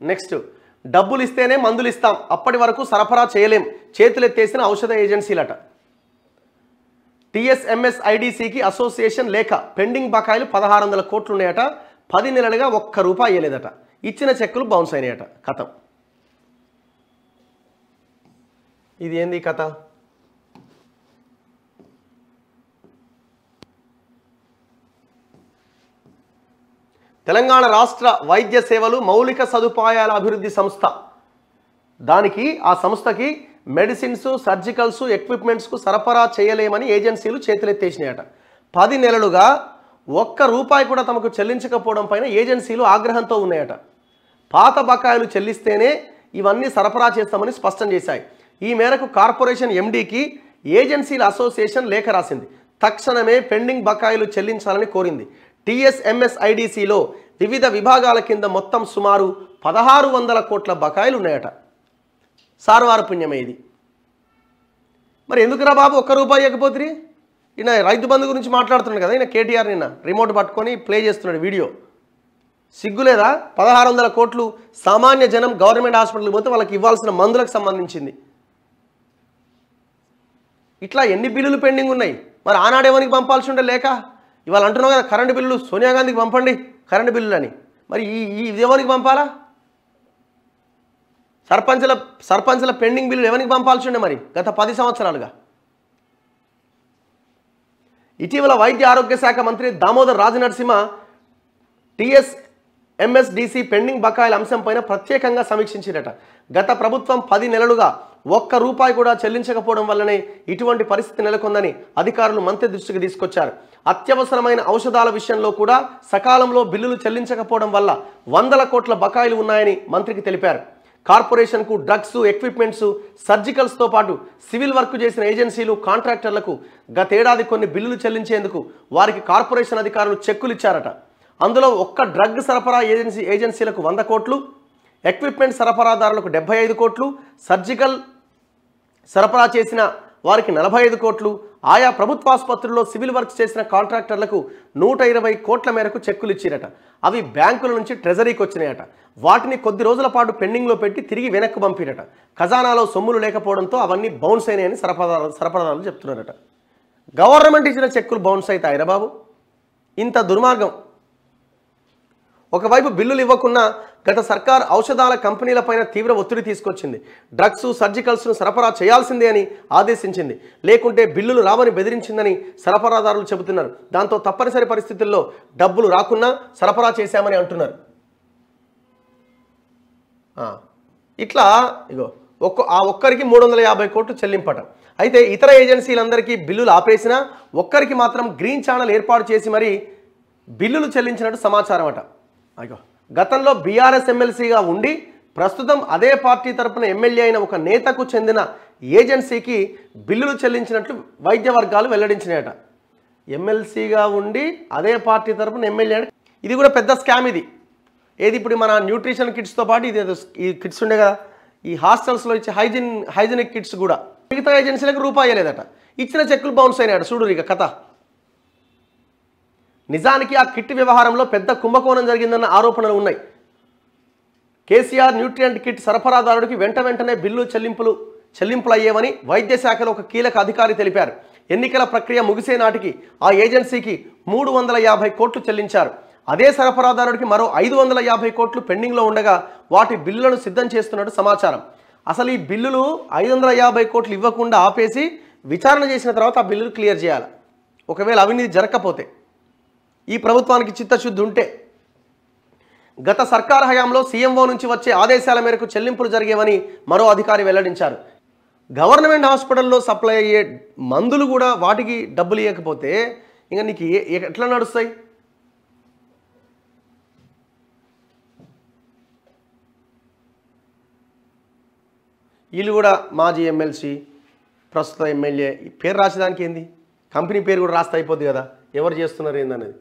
Next, డబ్బులు ఇస్తేనే మందులు ఇస్తాం, అప్పటి వరకు సరఫరా చేయలేం, చేతులెత్తేసిన ఔషధ ఏజెన్సీలట. టీఎస్ఎంఎస్ఐడిసికి అసోసియేషన్ లేఖ, పెండింగ్ బకాయిలు 1600 కోట్లు ఉన్నాయట, 10 నెలలుగా ఒక్క రూపాయి ఇవ్వలేదట, ఇచ్చిన చెక్కులు బౌన్స్ అయినాయట. కథం. ఇది ఏంది కథ? తెలంగాణ రాష్ట్ర వైద్య సేవలు మౌలిక సదుపాయాల అభివృద్ధి సంస్థ, దానికి ఆ సంస్థకి మెడిసిన్స్, సర్జికల్స్, ఎక్విప్మెంట్స్కు సరఫరా చేయలేమని ఏజెన్సీలు చేతులెత్తేసినాయట. 10 నెలలుగా ఒక్క రూపాయి కూడా తమకు చెల్లించకపోవడం పైన ఏజెన్సీలు ఆగ్రహంతో ఉన్నాయట. పాత బకాయిలు చెల్లిస్తేనే ఇవన్నీ సరఫరా చేస్తామని స్పష్టం చేశాయి. ఈ మేరకు కార్పొరేషన్ ఎండీకి ఏజెన్సీల అసోసియేషన్ లేఖ రాసింది. తక్షణమే పెండింగ్ బకాయిలు చెల్లించాలని కోరింది. టీఎస్ఎంఎస్ఐడిసిలో వివిధ విభాగాల కింద మొత్తం సుమారు 1600 కోట్ల బకాయిలు ఉన్నాయట. సార్వార పుణ్యమే ఇది. మరి ఎందుకురా బాబు ఒక్క రూపాయి ఇవ్వకపోతే? ఈయన రైతు బంధు గురించి మాట్లాడుతున్నాడు కదా, ఈయన కేటీఆర్ నిన్న రిమోట్ పట్టుకొని ప్లే చేస్తున్నాడు వీడియో. సిగ్గులేదా? 1600 కోట్లు సామాన్య జనం గవర్నమెంట్ హాస్పిటల్కి పోతే వాళ్ళకి ఇవ్వాల్సిన మందులకు సంబంధించింది. ఇట్లా ఎన్ని బిల్లులు పెండింగ్ ఉన్నాయి? మరి ఆనాడేవానికి పంపాల్సి ఉండే లేక ఇవాళ అంటున్నావు కదా కరెంటు బిల్లులు సోనియా గాంధీకి పంపండి కరెంటు బిల్లులు అని. మరి ఇది ఎవరికి పంపాలా? సర్పంచుల పెండింగ్ బిల్లులు ఎవరికి పంపాల్సి ఉండే మరి గత 10 సంవత్సరాలుగా? ఇటీవల వైద్య ఆరోగ్య శాఖ మంత్రి దామోదర్ రాజనరసింహ టీఎస్ఎంఎస్డిసి పెండింగ్ బకాయిల అంశంపైన ప్రత్యేకంగా సమీక్షించారట. గత ప్రభుత్వం 10 నెలలుగా ఒక్క రూపాయి కూడా చెల్లించకపోవడం వల్లనే ఇటువంటి పరిస్థితి నెలకొందని అధికారులు మంత్రి దృష్టికి తీసుకొచ్చారు. అత్యవసరమైన ఔషధాల విషయంలో కూడా సకాలంలో బిల్లులు చెల్లించకపోవడం వల్ల 100 కోట్ల బకాయిలు ఉన్నాయని మంత్రికి తెలిపారు. కార్పొరేషన్కు డ్రగ్స్, ఎక్విప్మెంట్స్, సర్జికల్స్తో పాటు సివిల్ వర్క్ చేసిన ఏజెన్సీలు, కాంట్రాక్టర్లకు గతేడాది కొన్ని బిల్లులు చెల్లించేందుకు వారికి కార్పొరేషన్ అధికారులు చెక్కులు ఇచ్చారట. అందులో ఒక్క డ్రగ్ సరఫరా ఏజెన్సీలకు 100 కోట్లు, ఎక్విప్మెంట్ సరఫరాదారులకు 75 కోట్లు, సర్జికల్ సరఫరా చేసిన వారికి 45 కోట్లు, ఆయా ప్రభుత్వాసుపత్రుల్లో సివిల్ వర్క్స్ చేసిన కాంట్రాక్టర్లకు 120 కోట్ల మేరకు చెక్కులు ఇచ్చిరట. అవి బ్యాంకుల నుంచి ట్రెజరీకి వచ్చినాయట. వాటిని కొద్ది రోజుల పాటు పెండింగ్లో పెట్టి తిరిగి వెనక్కు పంపిరట. ఖజానాలో సొమ్ములు లేకపోవడంతో అవన్నీ బౌన్స్ అయినాయని సరఫరాదారులు చెప్తున్నారట. గవర్నమెంట్ ఇచ్చిన చెక్కులు బౌన్స్ అవుతాయిరా బాబు? ఇంత దుర్మార్గం. ఒకవైపు బిల్లులు ఇవ్వకున్నా గత సర్కార్ ఔషధాల కంపెనీలపైన తీవ్ర ఒత్తిడి తీసుకొచ్చింది. డ్రగ్స్, సర్జికల్స్ను సరఫరా చేయాల్సిందే అని ఆదేశించింది. లేకుంటే బిల్లులు రావని బెదిరించిందని సరఫరాదారులు చెబుతున్నారు. దాంతో తప్పనిసరి పరిస్థితుల్లో డబ్బులు రాకున్నా సరఫరా చేశామని అంటున్నారు. ఇట్లా ఇగో ఒక్కరికి 350 కోట్లు చెల్లింపట. అయితే ఇతర ఏజెన్సీలందరికీ బిల్లులు ఆపేసినా ఒక్కరికి మాత్రం గ్రీన్ ఛానల్ ఏర్పాటు చేసి మరీ బిల్లులు చెల్లించినట్టు సమాచారం అట. అయ్యో, గతంలో బీఆర్ఎస్ ఎమ్మెల్సీగా ఉండి ప్రస్తుతం అదే పార్టీ తరపున ఎమ్మెల్యే అయిన ఒక నేతకు చెందిన ఏజెన్సీకి బిల్లులు చెల్లించినట్లు వైద్య వర్గాలు వెల్లడించినాయట. ఎమ్మెల్సీగా ఉండి అదే పార్టీ తరపున ఎమ్మెల్యే, ఇది కూడా పెద్ద స్కామ్. ఇది ఏది ఇప్పుడు మన న్యూట్రిషన్ కిట్స్తో పాటు ఇది ఈ కిట్స్ ఉండే కదా, ఈ హాస్టల్స్లో ఇచ్చే హైజీనిక్ కిట్స్ కూడా మిగతా ఏజెన్సీలకు రూపాయి లేదట. ఇచ్చిన చెక్కులు బౌన్స్ అయినాయట. చూడు ఇక కథ. నిజానికి ఆ కిట్ వ్యవహారంలో పెద్ద కుంభకోణం జరిగిందన్న ఆరోపణలు ఉన్నాయి. కేసీఆర్ న్యూట్రియంట్ కిట్ సరఫరాదారుడికి వెంటనే బిల్లు చెల్లింపులు అయ్యేవని వైద్య శాఖలో ఒక కీలక అధికారి తెలిపారు. ఎన్నికల ప్రక్రియ ముగిసే నాటికి ఆ ఏజెన్సీకి 350 కోట్లు చెల్లించారు. అదే సరఫరాదారుడికి మరో 550 కోట్లు పెండింగ్లో ఉండగా వాటి బిల్లులను సిద్ధం చేస్తున్నట్టు సమాచారం. అసలు ఈ బిల్లులు 550 కోట్లు ఇవ్వకుండా ఆపేసి విచారణ చేసిన తర్వాత ఆ బిల్లులు క్లియర్ చేయాలి. ఒకవేళ అవినీతి జరగకపోతే, ఈ ప్రభుత్వానికి చిత్తశుద్ధి ఉంటే. గత సర్కార్ హయాంలో సీఎంఓ నుంచి వచ్చే ఆదేశాల మేరకు చెల్లింపులు జరిగేవని మరో అధికారి వెల్లడించారు. గవర్నమెంట్ హాస్పిటల్లో సప్లై అయ్యే మందులు కూడా వాటికి డబ్బులు ఇవ్వకపోతే ఇంకా నీకు ఎట్లా నడుస్తాయి? వీళ్ళు కూడా మాజీ ఎమ్మెల్సీ, ప్రస్తుత ఎమ్మెల్యే, పేరు రాసేదానికి ఏంది? కంపెనీ పేరు కూడా రాస్తే అయిపోద్ది కదా, ఎవరు చేస్తున్నారు ఏందనేది.